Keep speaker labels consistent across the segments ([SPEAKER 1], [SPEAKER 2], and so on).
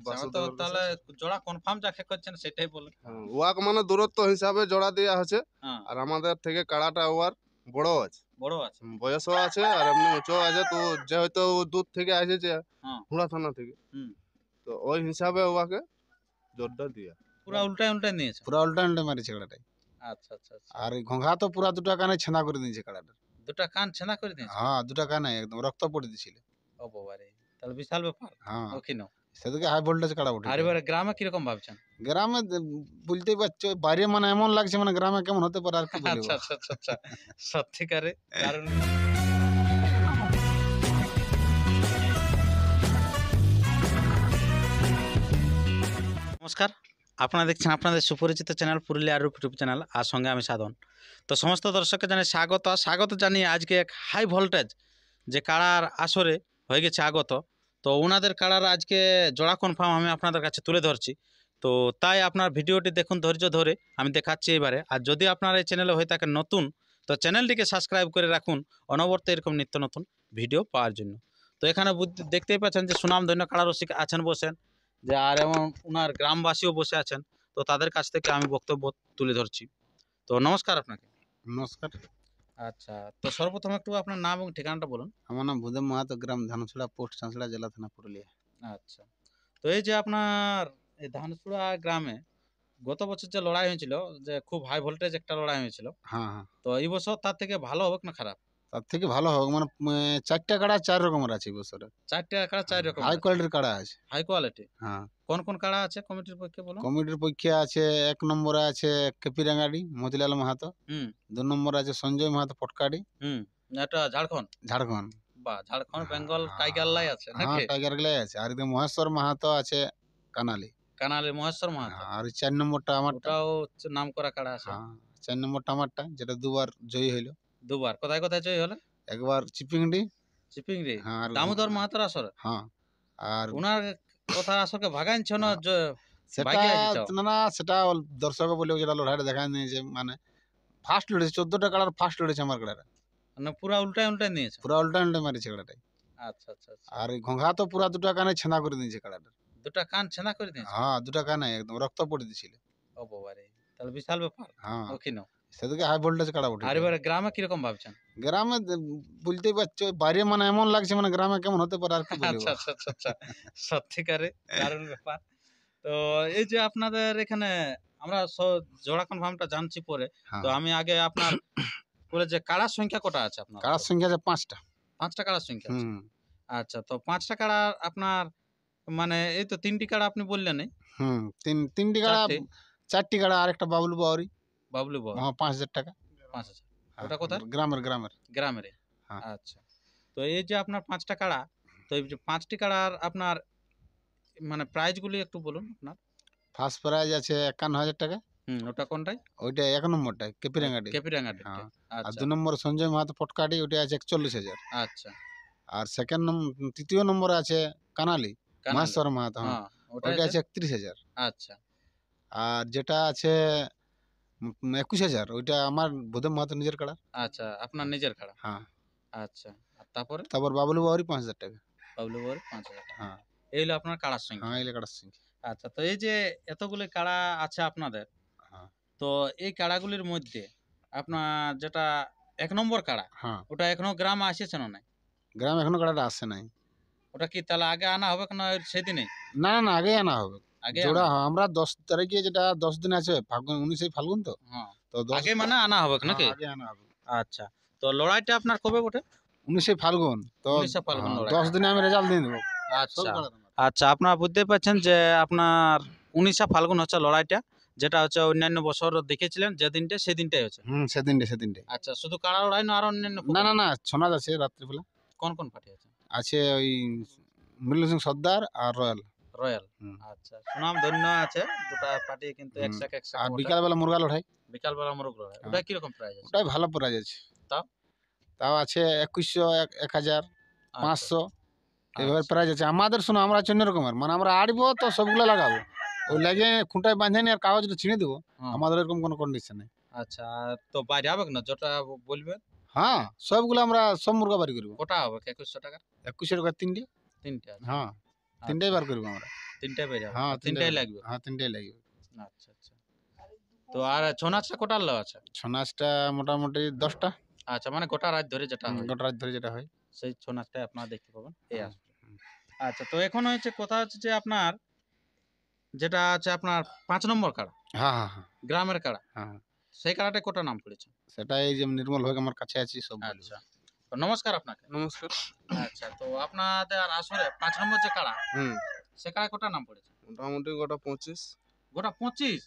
[SPEAKER 1] তো তাহলে জোড়া কনফার্ম যাকে করছেন সেটাই বলুন।
[SPEAKER 2] ওয়াক মানে দূরত্ব হিসাবে জোড়া দেওয়া আছে।
[SPEAKER 1] হ্যাঁ,
[SPEAKER 2] আর আমাদের থেকে কাড়াটা ওয়ার বড় আছে,
[SPEAKER 1] বড় আছে।
[SPEAKER 2] বয়সও আছে আর এমনি উঁচু আছে। তো যেহেতু দূর থেকে আসেছে
[SPEAKER 1] হ্যাঁ,
[SPEAKER 2] হুড়া থানা থেকে,
[SPEAKER 1] হুম,
[SPEAKER 2] তো ওই হিসাবে ওয়াকে জোরটা দিয়া।
[SPEAKER 1] পুরা উল্টায় উল্টায় নিয়েছে।
[SPEAKER 3] পুরা উল্টা উল্টা মারিছে কাড়াটাই।
[SPEAKER 1] আচ্ছা আচ্ছা আচ্ছা।
[SPEAKER 3] আর এই ঘোঙা তো পুরা দুটা কানে ছেঁদা করে দিয়েছে কাড়াটা।
[SPEAKER 1] দুটা কান ছেঁদা করে দিয়েছে।
[SPEAKER 3] হ্যাঁ, দুটা কানে একদম রক্ত পড়ে দিয়েছিল।
[SPEAKER 1] ও বাবারে, তাহলে বিশাল ব্যাপার।
[SPEAKER 3] হ্যাঁ,
[SPEAKER 1] ওখিনো
[SPEAKER 3] সেদিকে হাই ভোল্টেজ কাড়া উঠে।
[SPEAKER 1] আর এবারে গ্রামে কিরকম ভাবছেন?
[SPEAKER 3] গ্রামে বুঝতেই পারছো, বাইরে মানে এমন লাগছে মানে গ্রামে কেমন হতে পারে আর কি বলবো।
[SPEAKER 1] আচ্ছা আচ্ছা আচ্ছা আচ্ছা, সত্যিকারে কারণ নমস্কার, আপনারা দেখছেন আপনাদের সুপরিচিত চ্যানেল পুরুলিয়া রূপ ইউটিউব চ্যানেল, আর সঙ্গে আমি সাধন। তো সমস্ত দর্শককে জানাই স্বাগত জানিয়ে আজকে এক হাই ভোল্টেজ যে কাড়ার আসরে হয়ে গেছে আগত। তো ওনাদের কাড়ার আজকে জোড়া কনফার্ম আমি আপনাদের কাছে তুলে ধরছি। তো তাই আপনার ভিডিওটি দেখুন ধৈর্য ধরে, আমি দেখাচ্ছি এবারে। আর যদি আপনারা এই চ্যানেলে হয়ে থাকেন নতুন, তো চ্যানেলটিকে সাবস্ক্রাইব করে রাখুন অনবরত এরকম নিত্য নতুন ভিডিও পাওয়ার জন্য। তো এখানে দেখতেই পাচ্ছেন যে সুনামধন্য কাড়া রসিক আছেন বসেন, যে আর এবং ওনার গ্রামবাসীও বসে আছেন। তো তাদের কাছ থেকে আমি বক্তব্য তুলে ধরছি। তো নমস্কার আপনাকে।
[SPEAKER 3] নমস্কার।
[SPEAKER 1] আচ্ছা, তো সর্বপ্রথম একটু আপনার নাম এবং ঠিকানাটা বলুন।
[SPEAKER 3] আমার নাম ভূদেব মাহাতো, গ্রাম ধানছড়া, পোস্ট চাঁচড়া, জেলা থানা পুরুলিয়া।
[SPEAKER 1] আচ্ছা, তো এই যে আপনার এই ধানসুড়া গ্রামে গত বছর যে লড়াই হয়েছিল, যে খুব হাই ভোল্টেজ একটা লড়াই হয়েছিল,
[SPEAKER 3] হ্যাঁ হ্যাঁ,
[SPEAKER 1] তো এই বছর তার থেকে ভালো হবে না খারাপ?
[SPEAKER 3] তার থেকে ভালো হোক মানে চারটা কাড়া চার রকমের আছে বছরে।
[SPEAKER 1] চারটে কাড়া চার রকম
[SPEAKER 3] হাই কোয়ালিটির কাড়া আছে।
[SPEAKER 1] High quality.
[SPEAKER 3] হ্যাঁ,
[SPEAKER 1] কোন কোন কাড়া আছে কমিটির পক্ষে বলুন?
[SPEAKER 3] কমিটির পক্ষে আছে এক নম্বরে আছে কেপিরাঙ্গাড়ি মতিলাল মাহাতো,
[SPEAKER 1] হুম
[SPEAKER 3] 2 নম্বরে আছে সঞ্জয় মাহাতো পটকাড়ি,
[SPEAKER 1] হুম, এটা ঝাড়খণ্ড।
[SPEAKER 3] ঝাড়খণ্ড।
[SPEAKER 1] বা ঝাড়খণ্ড বেঙ্গল টাইগার লাই আছে
[SPEAKER 3] হ্যাঁ,
[SPEAKER 1] নাকি?
[SPEAKER 3] টাইগার গিলাই আছে। আর এদিকে মহেশ্বর মাহাতো আছে কানালি।
[SPEAKER 1] কানালি মহেশ্বর মাহাতো,
[SPEAKER 3] আর 4 নম্বরটা আমারটা।
[SPEAKER 1] ওটাও নাম করা কাড়া আছে।
[SPEAKER 3] হ্যাঁ, 4 নম্বরটা আমারটা, যেটা দুবার জয়ী হইলো।
[SPEAKER 1] দুবার কোথায় কোথায় জয়ী হলে?
[SPEAKER 3] একবার চিপিংডি।
[SPEAKER 1] চিপিংড়ি
[SPEAKER 3] হ্যাঁ, আর
[SPEAKER 1] দামোদর মাহাতোর আসরে।
[SPEAKER 3] হ্যাঁ, আর
[SPEAKER 1] ওনার কথা আসরকে ভাগাইছ না
[SPEAKER 3] সেটা
[SPEAKER 1] বাইকে আইছো?
[SPEAKER 3] না সেটা দর্শক বলে যেটা লড়াইটা দেখা নিয়েছে মানে ফার্স্ট লড়েছে, 14টা কাড়ার ফার্স্ট লড়েছে আমার কাড়াটা।
[SPEAKER 1] মানে পুরা উল্টায় উল্টায় নিয়েছে।
[SPEAKER 3] পুরা উল্টা উল্টা মারিছে কাড়াটাই।
[SPEAKER 1] আচ্ছা আচ্ছা আচ্ছা।
[SPEAKER 3] আর এই ঘোঙা তো পুরা দুটা কানে ছেঁদা করে দিয়েছে কাড়াটা।
[SPEAKER 1] দুটা কান ছেঁদা করে দিয়েছে।
[SPEAKER 3] হ্যাঁ, দুটা কানে একদম রক্ত পড়ে দিয়েছিল।
[SPEAKER 1] ও বাবারে, তাহলে বিশাল ব্যাপার।
[SPEAKER 3] হ্যাঁ,
[SPEAKER 1] ওখিনো
[SPEAKER 3] সেদিকে হাই ভোল্টেজ কাড়া উঠে।
[SPEAKER 1] আর এবারে গ্রামে কিরকম ভাবছেন?
[SPEAKER 3] গ্রামে বুঝতেই পারছো, বাইরে মানে এমন লাগছে মানে গ্রামে কেমন হতে পারে আর কি বলবো।
[SPEAKER 1] আচ্ছা আচ্ছা আচ্ছা আচ্ছা, সত্যিকারে দারুণ ব্যাপার। তো এই যে আপনাদের এখানে আমরা জোড়া কনফার্মটা জানছি পরে।
[SPEAKER 3] হ্যাঁ,
[SPEAKER 1] তো আমি আগে আপনার বলে যে কাড়ার সংখ্যা কটা আছে আপনার?
[SPEAKER 3] কাড়ার সংখ্যা আছে 5টা।
[SPEAKER 1] 5টা কাড়ার সংখ্যা আছে।
[SPEAKER 3] হুম
[SPEAKER 1] আচ্ছা, তো 5টা কাড়া আপনার মানে এই তো 3টি কাড়া আপনি বললেন এই
[SPEAKER 3] হুম, তিনটি কাড়া, 4টি কাড়া আর একটা বাবলু বাউরি।
[SPEAKER 1] বাবলু বল।
[SPEAKER 3] হ্যাঁ, 5,000 টাকা।
[SPEAKER 1] 5,000।
[SPEAKER 3] হ্যাঁ,
[SPEAKER 1] ওটা কোথায়?
[SPEAKER 3] গ্রামের।
[SPEAKER 1] গ্রামের।
[SPEAKER 3] হ্যাঁ।
[SPEAKER 1] আচ্ছা, তো এই যে আপনার 5টা কাড়া, তো এই যে 5টি কাড়ার আপনার মানে প্রাইজগুলি একটু বলুন আপনার।
[SPEAKER 3] ফার্স্ট প্রাইজ আছে 51,000 টাকা।
[SPEAKER 1] ওটা কোনটাই?
[SPEAKER 3] ওইটা 1 নম্বরটা কেপিরাঙ্গাটি।
[SPEAKER 1] কেপিরাঙ্গাটি।
[SPEAKER 3] হ্যাঁ, আর
[SPEAKER 1] আচ্ছা
[SPEAKER 3] 2 নম্বর সঞ্জয় মাহাতো পটকাটি, ওইটা আছে 41,000।
[SPEAKER 1] আচ্ছা।
[SPEAKER 3] আর তৃতীয় নম্বরে আছে কানালি
[SPEAKER 1] কানালি।
[SPEAKER 3] মহেশ্বর মাহাতো। হ্যাঁ,
[SPEAKER 1] হ্যাঁ, ওটা
[SPEAKER 3] ওইটা
[SPEAKER 1] আছে
[SPEAKER 3] আছে 31,000।
[SPEAKER 1] আচ্ছা
[SPEAKER 3] আর যেটা আছে 21,000, ওইটা আমার ভূদেব মাহাতো নিজের কাড়া।
[SPEAKER 1] আচ্ছা, আপনার নিজের কাড়া।
[SPEAKER 3] হ্যাঁ,
[SPEAKER 1] আচ্ছা, আর তারপরে
[SPEAKER 3] তারপর বাবলু বাউরি 5,000 টাকা।
[SPEAKER 1] বাবলু বল 5,000 টাকা।
[SPEAKER 3] হ্যাঁ
[SPEAKER 1] এই হলো আপনার কাড়ার সংখ্যা।
[SPEAKER 3] হ্যাঁ, এলে কাড়ার সংখ্যা।
[SPEAKER 1] আচ্ছা, তো এই যে এতগুলি কাড়া আছে আপনাদের,
[SPEAKER 3] হ্যাঁ
[SPEAKER 1] তো এই কাড়াগুলির মধ্যে আপনার যেটা 1 নম্বর কাড়া,
[SPEAKER 3] হ্যাঁ,
[SPEAKER 1] ওটা এখনো গ্রামে আসেছে না নাই?
[SPEAKER 3] গ্রামে এখনো কাড়াটা আসে নাই।
[SPEAKER 1] ওটা কি তাহলে আগে আনা হবে না সেদিনে?
[SPEAKER 3] না না, আগেই আনা হবে।
[SPEAKER 1] আগে
[SPEAKER 3] জোড়া
[SPEAKER 1] আনা?
[SPEAKER 3] আমরা 10 তারিখে, যেটা 10 দিন আছে, ফাল্গুন 19 ফাল্গুন তো।
[SPEAKER 1] হ্যাঁ,
[SPEAKER 3] তো 10
[SPEAKER 1] আগে মানে আনা হবে নাকি?
[SPEAKER 3] আগে আনা হবে।
[SPEAKER 1] আচ্ছা, তো লড়াইটা আপনার কবে বটে?
[SPEAKER 3] 19 ফাল্গুন তো।
[SPEAKER 1] 19 ফাল্গুন লড়াই।
[SPEAKER 3] 10 দিনে আমি রেজাল্ট দিয়ে দেবো।
[SPEAKER 1] আচ্ছা আচ্ছা, আপনারা বুঝতে পারছেন যে আপনার 19 ফাল্গুন হচ্ছে লড়াইটা, যেটা হচ্ছে অন্যান্য বছর দেখেছিলেন যে দিনটা সেদিনটাই হচ্ছে।
[SPEAKER 3] সেদিনটে।
[SPEAKER 1] আচ্ছা, শুধু কাড়া লড়াই না আর অন্যান্য
[SPEAKER 3] না না না, ছনাজ আছে রাত্রিবেলা।
[SPEAKER 1] কোন কোন পার্টি আছে?
[SPEAKER 3] আছে ওই মৃত্যু সিং সর্দার আর রয়্যাল।
[SPEAKER 1] রয়্যাল।
[SPEAKER 3] হুম।
[SPEAKER 1] আচ্ছা, সুনাম ধন্য আছে দুটা পার্টি, কিন্তু একসাথে
[SPEAKER 3] আর বিকালবেলা মুরগা লড়াই।
[SPEAKER 1] বিকাল বেলা মোরগ লড়াই। ওটা কি রকম প্রাইস আছে?
[SPEAKER 3] ওটাই ভালো প্রাইজ আছে।
[SPEAKER 1] তাও?
[SPEAKER 3] তাও আছে 2100, 1000,
[SPEAKER 1] আচ্ছা,
[SPEAKER 3] 500 এভাবে
[SPEAKER 1] আচ্ছা,
[SPEAKER 3] প্রাইজ আছে। আমাদের শোনো, আমরা অন্য রকমের মানে আমরা আড়বো তো সবগুলো লাগাবো। ওই লাগিয়ে খুঁটায় বাঁধে নি আর কাগজটা ছিঁড়ে দেবো।
[SPEAKER 1] হ্যাঁ।
[SPEAKER 3] আমাদের এরকম কোনো কন্ডিশন নেই।
[SPEAKER 1] আচ্ছা, তো বাইরে হবে না যেটা বলবেন?
[SPEAKER 3] হ্যাঁ, সবগুলো আমরা সব মুরগা বাড়ি করবো।
[SPEAKER 1] কোটা হবে 2100 টাকা?
[SPEAKER 3] 2100 টাকা 3টে।
[SPEAKER 1] 3টে আছে।
[SPEAKER 3] হ্যাঁ, তিনটাই বার করবো আমরা।
[SPEAKER 1] তিনটাই বের হবে
[SPEAKER 3] হ্যাঁ,
[SPEAKER 1] তিনটাই লাগবে।
[SPEAKER 3] হ্যাঁ, তিনটাই লাগবে।
[SPEAKER 1] আচ্ছা আচ্ছা। তো আর ছৌ নাচটা কোটার লো আছে?
[SPEAKER 3] ছৌ নাচটা মোটামুটি 10টা।
[SPEAKER 1] আচ্ছা মানে গোটা রাত ধরে যেটা হয়
[SPEAKER 3] গোটা রাত ধরে যেটা হয়।
[SPEAKER 1] সেই ছৌ নাচটাই আপনারা দেখতে পাবেন এই
[SPEAKER 3] হ্যাঁ,
[SPEAKER 1] আসরে। আচ্ছা তো এখন হচ্ছে কথা হচ্ছে যে আপনার যেটা আছে আপনার 5 নম্বর কাড়া,
[SPEAKER 3] হ্যাঁ, হ্যাঁ, হ্যাঁ,
[SPEAKER 1] গ্রামের কাড়া,
[SPEAKER 3] হ্যাঁ।
[SPEAKER 1] সেই কাড়াটা কোটা নাম পড়েছে?
[SPEAKER 3] সেটা এই যে নির্মল ভাই আমার কাছে আছি সব বলবো।
[SPEAKER 1] আচ্ছা তো নমস্কার আপনাকে।
[SPEAKER 2] নমস্কার।
[SPEAKER 1] আচ্ছা তো আপনাদের আসরে 5 নম্বর যে কাড়া
[SPEAKER 2] হুম,
[SPEAKER 1] সে কাড়া কোটা নাম পড়েছে?
[SPEAKER 2] মোটামুটি গোটা 25।
[SPEAKER 1] গোটা 25?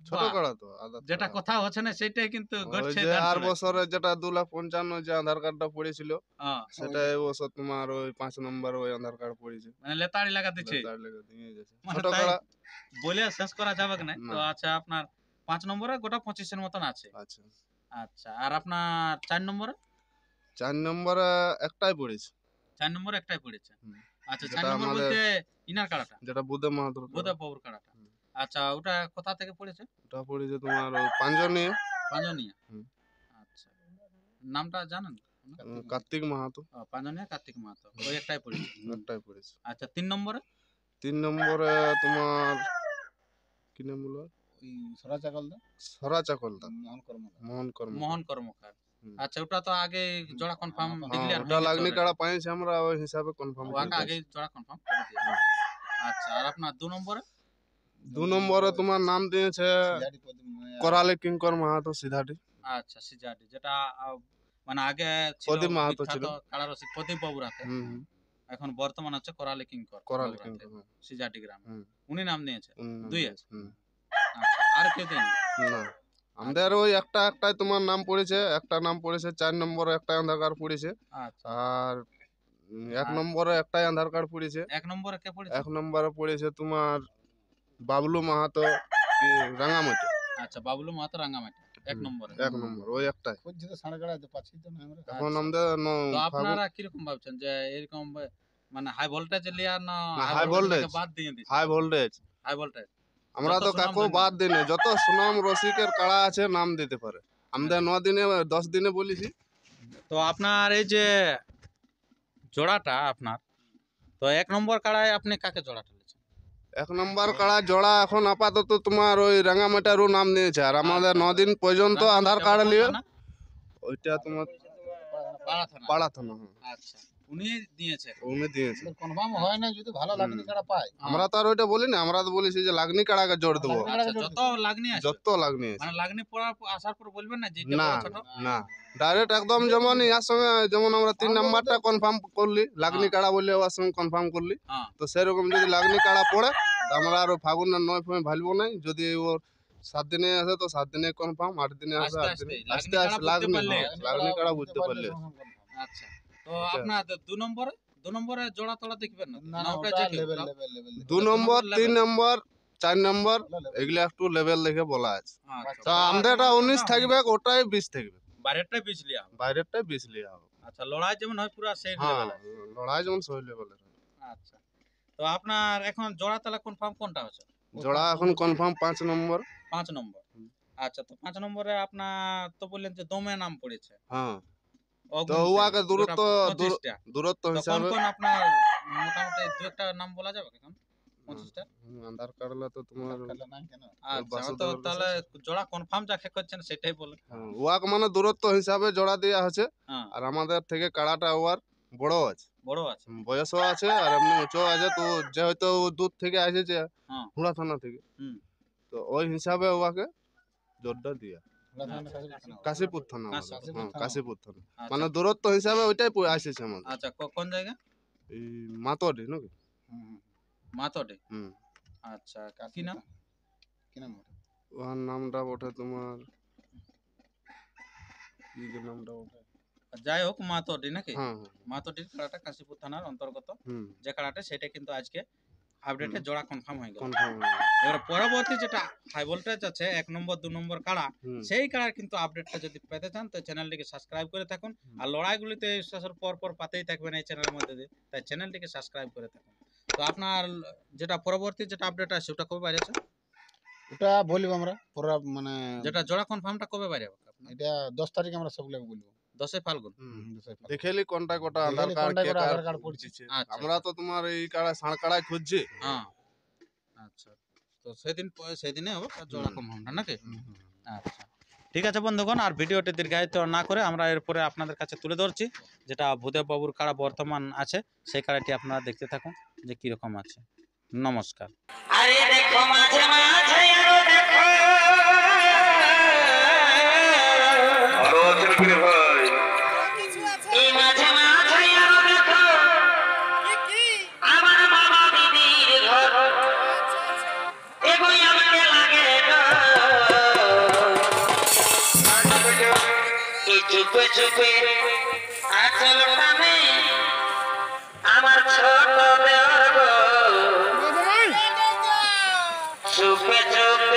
[SPEAKER 2] ছোট
[SPEAKER 1] বাহ!
[SPEAKER 2] কাড়া তো আদা
[SPEAKER 1] যেটা কথা হচ্ছে না সেটাই কিন্তু
[SPEAKER 2] ওই
[SPEAKER 1] ঘটছে
[SPEAKER 2] যে
[SPEAKER 1] ধান
[SPEAKER 2] আর
[SPEAKER 1] চলে।
[SPEAKER 2] বছরে যেটা 2,55,000 যে আধার কার্ডটা পড়েছিল,
[SPEAKER 1] হ্যাঁ,
[SPEAKER 2] সেটা এই বছর তোমার ওই 5 নম্বর ওই আধার কার্ড পড়েছে।
[SPEAKER 1] মানে লেতাড়ি লাগা দিচ্ছে।
[SPEAKER 2] তার লেগে দিয়ে গেছে।
[SPEAKER 1] মানে
[SPEAKER 2] ছোট
[SPEAKER 1] তাই
[SPEAKER 2] কাড়া।
[SPEAKER 1] বলে শেষ করা যাবে না।
[SPEAKER 2] না।
[SPEAKER 1] তো আচ্ছা আপনার 5 নম্বরে গোটা 25 এর মতন আছে।
[SPEAKER 2] আচ্ছা।
[SPEAKER 1] আচ্ছা আর আপনার 4 নম্বরে?
[SPEAKER 2] 4 নম্বরে একটাই পড়েছে।
[SPEAKER 1] 4 নম্বরে একটাই পড়েছে।
[SPEAKER 2] হুম।
[SPEAKER 1] আচ্ছা 4
[SPEAKER 2] যেটা
[SPEAKER 1] নম্বর
[SPEAKER 2] আমাদের
[SPEAKER 1] বলতে ইনার কাড়াটা,
[SPEAKER 2] যেটা বুধে মাহাতোর কাড়া।
[SPEAKER 1] বোদা বাবুর কাড়াটা।
[SPEAKER 2] হুম।
[SPEAKER 1] আচ্ছা ওটা কোথা থেকে পড়েছে?
[SPEAKER 2] ওটা পড়েছে তোমার ওই পাঁচজনিয়া।
[SPEAKER 1] পাঁজনিয়া।
[SPEAKER 2] হুম।
[SPEAKER 1] আচ্ছা নামটা জানেন?
[SPEAKER 2] কার্তিক মাহাতো।
[SPEAKER 1] পাঁজনিয়া কার্তিক মাহাতো ওই একটাই পড়েছে।
[SPEAKER 2] একটাই পড়েছে।
[SPEAKER 1] আচ্ছা 3 নম্বরে?
[SPEAKER 2] 3 নম্বরে তোমার কি নাম বলবো?
[SPEAKER 3] ওই সরা চাকলদা,
[SPEAKER 2] সরা চাকলদার।
[SPEAKER 3] মোহন কর্মকার।
[SPEAKER 2] মোহন কর্ম।
[SPEAKER 1] মোহন কর্মকার।
[SPEAKER 2] হুম।
[SPEAKER 1] আচ্ছা ওটা তো আগে জোড়া কনফার্ম
[SPEAKER 2] হ্যাঁ,
[SPEAKER 1] ডিক্লেয়ার
[SPEAKER 2] ওটা লাগনি কাড়া পাইছি আমরা ওই হিসাবে কনফার্ম করে
[SPEAKER 1] ওয়াকা আগে
[SPEAKER 2] দিয়েছি।
[SPEAKER 1] জোড়া কনফার্ম করে দিয়েছে। আচ্ছা আর আপনার 2 নম্বরে?
[SPEAKER 2] 2 নম্বরে তোমার নাম দিয়েছে
[SPEAKER 3] সিআরডি পদ
[SPEAKER 2] করালি কিঙ্কর মাহাতো সিধাটি।
[SPEAKER 1] আচ্ছা সিজাডি যেটা মানে আগে ছিল
[SPEAKER 2] প্রদীপ মাহাতো
[SPEAKER 1] বিখ্যাত
[SPEAKER 2] ছিল।
[SPEAKER 1] কাড়ারসিক প্রদীপ বাবুর হাতে।
[SPEAKER 2] হুম, হুম।
[SPEAKER 1] এখন বর্তমান হচ্ছে করালি কিঙ্কর
[SPEAKER 2] করালি
[SPEAKER 1] বাবুর হাতে,
[SPEAKER 2] কিঙ্কর। হুম,
[SPEAKER 1] সিজাডি গ্রামে।
[SPEAKER 2] হুম।
[SPEAKER 1] উনি নাম নিয়েছে।
[SPEAKER 2] উনি নাম
[SPEAKER 1] দুই
[SPEAKER 2] দিয়েছে।
[SPEAKER 1] আছে।
[SPEAKER 2] হুম।
[SPEAKER 1] আচ্ছা আর কেউ দেয়নি?
[SPEAKER 2] না। আমাদের ওই একটাই তোমার নাম পড়েছে, একটা নাম পড়েছে 4 নম্বরে একটা আধার কার্ড পড়েছে।
[SPEAKER 1] আচ্ছা
[SPEAKER 2] আর 1
[SPEAKER 1] আর
[SPEAKER 2] নম্বরে একটাই আধার কার্ড পড়েছে।
[SPEAKER 1] 1 নম্বরে কে পড়েছে?
[SPEAKER 2] 1 নম্বরে পড়েছে তোমার বাবলু মাহাতো রাঙামাটি।
[SPEAKER 1] আচ্ছা বাবলু মাহাতো রাঙ্গামাটি 1 নম্বরে।
[SPEAKER 2] 1 নম্বর ওই একটাই।
[SPEAKER 3] খুঁজছি তো সাড়ে কাড়া তো পাচ্ছি তো না আমরা।
[SPEAKER 2] এখন
[SPEAKER 1] আচ্ছা।
[SPEAKER 2] আমাদের
[SPEAKER 1] তো আপনারা কিরকম ভাবছেন যে এরকম মানে হাই ভোল্টেজ লিয়ার না
[SPEAKER 2] না,
[SPEAKER 1] হাই
[SPEAKER 2] high
[SPEAKER 1] ভোল্টেজ
[SPEAKER 2] voltage।
[SPEAKER 1] বাদ দিয়ে দিচ্ছে?
[SPEAKER 2] High voltage.
[SPEAKER 1] হাই ভোল্টেজ
[SPEAKER 2] আমরা
[SPEAKER 1] যত
[SPEAKER 2] তো
[SPEAKER 1] সুনাম
[SPEAKER 2] কাকু
[SPEAKER 1] ধন্য।
[SPEAKER 2] বাদ দিনে যত সুনাম রসিকের কাড়া আছে নাম দিতে পারে। আমাদের 9 দিনে 10 দিনে বলেছি।
[SPEAKER 1] তো আপনার এই যে জোড়াটা আপনার তো 1 নম্বর কাড়ায় আপনি কাকে জোড়াটা নিয়েছেন?
[SPEAKER 2] 1 নম্বর কাড়া জোড়া এখন আপাতত তোমার ওই রাঙামাটারও নাম নিয়েছে। আর আমাদের 9 দিন পর্যন্ত আধার কার্ড নিয়ে ওইটা তোমার
[SPEAKER 1] পাড়া থানা।
[SPEAKER 2] পাড়া থানা। হ্যাঁ,
[SPEAKER 1] আচ্ছা উনি দিয়েছে।
[SPEAKER 2] উনি দিয়েছে।
[SPEAKER 3] কনফার্ম হয় না যদি ভালো লাগনি কাড়া পায়।
[SPEAKER 2] আমরা তো আর ওইটা বলি না, আমরা তো বলেছি যে লাগনি কাড়াকে জোর দেবো।
[SPEAKER 1] আচ্ছা যত লাগনি আছে
[SPEAKER 2] যত লাগনি আছে।
[SPEAKER 1] মানে লাগনি পড়ার আসার পর বলবেন না যে এটা
[SPEAKER 2] না
[SPEAKER 1] বড় ছোট?
[SPEAKER 2] না ডাইরেক্ট একদম যেমন ইয়ার সঙ্গে যেমন আমরা 3 নাম্বারটা কনফার্ম করলি লাগনি কাড়া বলে ওর সঙ্গে কনফার্ম করলি,
[SPEAKER 1] হ্যাঁ
[SPEAKER 2] তো সেরকম যদি লাগনি কাড়া পড়ে তো আমরা আর ফাগুনের 9 ফোনে ভালবো নাই। যদি ওর 7 দিনে আসে তো 7 দিনে কনফার্ম, 8 দিনে আসে
[SPEAKER 1] আস্তে
[SPEAKER 2] 8 দিনে
[SPEAKER 1] আস্তে
[SPEAKER 2] আস্তে
[SPEAKER 1] লাগনি
[SPEAKER 2] আস্তে
[SPEAKER 1] কাড়া বুঝতে
[SPEAKER 2] লাগনি
[SPEAKER 1] পারলে।
[SPEAKER 2] লাগনি কাড়া বুঝতে পারলে।
[SPEAKER 1] আচ্ছা তো আপনার 2 নম্বরে জোড়া তোড়া দেখবেন না?
[SPEAKER 3] না
[SPEAKER 1] না
[SPEAKER 3] না
[SPEAKER 1] ওটা
[SPEAKER 3] ওটা
[SPEAKER 1] যে কেউ
[SPEAKER 3] লেভেল
[SPEAKER 1] ওটা?
[SPEAKER 3] Level level.
[SPEAKER 2] 2 নম্বর 3 নম্বর 4 নম্বর
[SPEAKER 3] লেভেল
[SPEAKER 2] এগুলা একটু লেভেল দেখে বলা আছে।
[SPEAKER 1] আচ্ছা
[SPEAKER 2] তো আমাদের এটা 19 থাকবে, ওটাই 20 থাকবে,
[SPEAKER 1] বাইরেরটাই বেশ লিয়া হবে।
[SPEAKER 2] বাইরেরটাই 20 লিয়া হবে।
[SPEAKER 1] আচ্ছা লড়াই যেমন হয় পুরো সেই
[SPEAKER 2] হ্যাঁ,
[SPEAKER 1] লেভেলে।
[SPEAKER 2] লড়াই যেমন সহি লেভেলের।
[SPEAKER 1] আচ্ছা তো আপনার এখন জোড়া তালা কনফার্ম কোনটা হচ্ছে?
[SPEAKER 2] জোড়া এখন কনফার্ম 5 নম্বর।
[SPEAKER 1] 5 নম্বর।
[SPEAKER 2] হুম।
[SPEAKER 1] আচ্ছা তো 5 নম্বরে আপনার তো বললেন যে দমে নাম পড়েছে।
[SPEAKER 2] হ্যাঁ,
[SPEAKER 1] অগ্নি
[SPEAKER 2] তো উহাকে দূরত্ব
[SPEAKER 1] 25টা।
[SPEAKER 2] দূরত্ব
[SPEAKER 1] তো কোন
[SPEAKER 2] হিসাবে
[SPEAKER 1] কোন আপনার মোটামুটি দু একটা নাম বলা যাবে এখন 25টা?
[SPEAKER 2] আধার কার্ডলা তো তোমার
[SPEAKER 3] খেলা নাই কেন?
[SPEAKER 1] আচ্ছা তো
[SPEAKER 2] বাসুদেবের
[SPEAKER 1] তাহলে জোড়া কনফার্ম যাকে করছেন সেটাই বলেন।
[SPEAKER 2] উহাকে মানে দূরত্ব হিসাবে জোড়া দেওয়া আছে।
[SPEAKER 1] হ্যাঁ
[SPEAKER 2] আর আমাদের থেকে কাড়াটা ওয়ার বড় আছে,
[SPEAKER 1] বড় আছে।
[SPEAKER 2] বয়সও আছে আর এমনি উঁচু আছে। তো যেহেতু দূর থেকে আসেছে
[SPEAKER 1] হ্যাঁ
[SPEAKER 2] হুড়া থানা থেকে,
[SPEAKER 1] হুম
[SPEAKER 2] তো ওই হিসাবে ওয়াকে জোরটা দিয়া কাশীপুর থানা আমাদের।
[SPEAKER 1] কাশীপুর
[SPEAKER 2] হ্যাঁ,
[SPEAKER 3] থানা।
[SPEAKER 2] কাশীপুর থানা
[SPEAKER 1] আচ্ছা
[SPEAKER 2] মানে দূরত্ব হিসাবে ওইটাই আসেছে আমাদের।
[SPEAKER 1] আচ্ছা কোন জায়গা?
[SPEAKER 2] এই মাতোডি নাকি।
[SPEAKER 1] মাতডে।
[SPEAKER 2] হুম,
[SPEAKER 1] আচ্ছা কি নাম?
[SPEAKER 3] কি নাম?
[SPEAKER 2] ওর নামটা ওঠে তোমার কি যে নামটা ওঠে।
[SPEAKER 1] যাই হোক মাতডি নাকি?
[SPEAKER 2] হ্যাঁ, হ্যাঁ,
[SPEAKER 1] মাতডির খেলাটা কাশীপুর থানার অন্তর্গত
[SPEAKER 2] হুম,
[SPEAKER 1] যে খেলাটা সেটা কিন্তু আজকে আপডেটে জোড়া কনফার্ম হয়ে গেল।
[SPEAKER 2] কনফার্ম।
[SPEAKER 1] এবার পরবর্তী যেটা হাই ভোল্টেজ আছে 1 নম্বর 2 নম্বর কাড়া
[SPEAKER 2] হুম,
[SPEAKER 1] সেই কাড়ার কিন্তু আপডেটটা যদি পেতে চান তো চ্যানেলটিকে সাবস্ক্রাইব করে থাকুন। আর লড়াইগুলিতে শেষের পর পর পাতেই থাকবেন এই চ্যানেলের মধ্যে দিয়ে, তাই চ্যানেলটিকে সাবস্ক্রাইব করে থাকুন। তো আপনার যেটা পরবর্তী যেটা আপডেট আছে ওটা কবে বাইরে আছে?
[SPEAKER 3] ওটা বলবো আমরা পুরো মানে
[SPEAKER 1] যেটা জোড়া কনফার্মটা কবে বাইরে হবে আপনার?
[SPEAKER 3] এটা 10 তারিখ আমরা সবগুলোকে বলবো।
[SPEAKER 1] 10 ফাল্গুন।
[SPEAKER 2] দেখেলি কোনটা কোটা আধার
[SPEAKER 3] দেখেলি
[SPEAKER 2] কার্ড
[SPEAKER 3] কোনটা
[SPEAKER 2] কে
[SPEAKER 3] কোটা
[SPEAKER 2] কার
[SPEAKER 3] আধার কার্ড পড়ছে।
[SPEAKER 2] দিচ্ছে।
[SPEAKER 1] আচ্ছা,
[SPEAKER 2] আমরা তো তোমার এই কাড়া ষাঁড় কাড়াই খুঁজছি।
[SPEAKER 1] হ্যাঁ আচ্ছা, তো সেদিনে হবে জোড়া কনফার্মটা নাকি? আচ্ছা ঠিক আছে বন্ধুগণ, আর ভিডিওটি দীর্ঘায়িত না করে আমরা এরপরে আপনাদের কাছে তুলে ধরছি যেটা ভূদেব বাবুর কাড়া বর্তমান আছে, সেই কাড়াটি আপনারা দেখতে থাকুন যে কীরকম আছে। নমস্কার।
[SPEAKER 4] আরে দেখো মাঝে মাঝে আরো দেখো এই মাঝে মাঝে আরো দেখো আমার বাবা দিদির ঘর এগোই আমাকে লাগে গো। এই চুপে চুপে আচল টানে আমার ছোট দেওর গো চুপে চুপে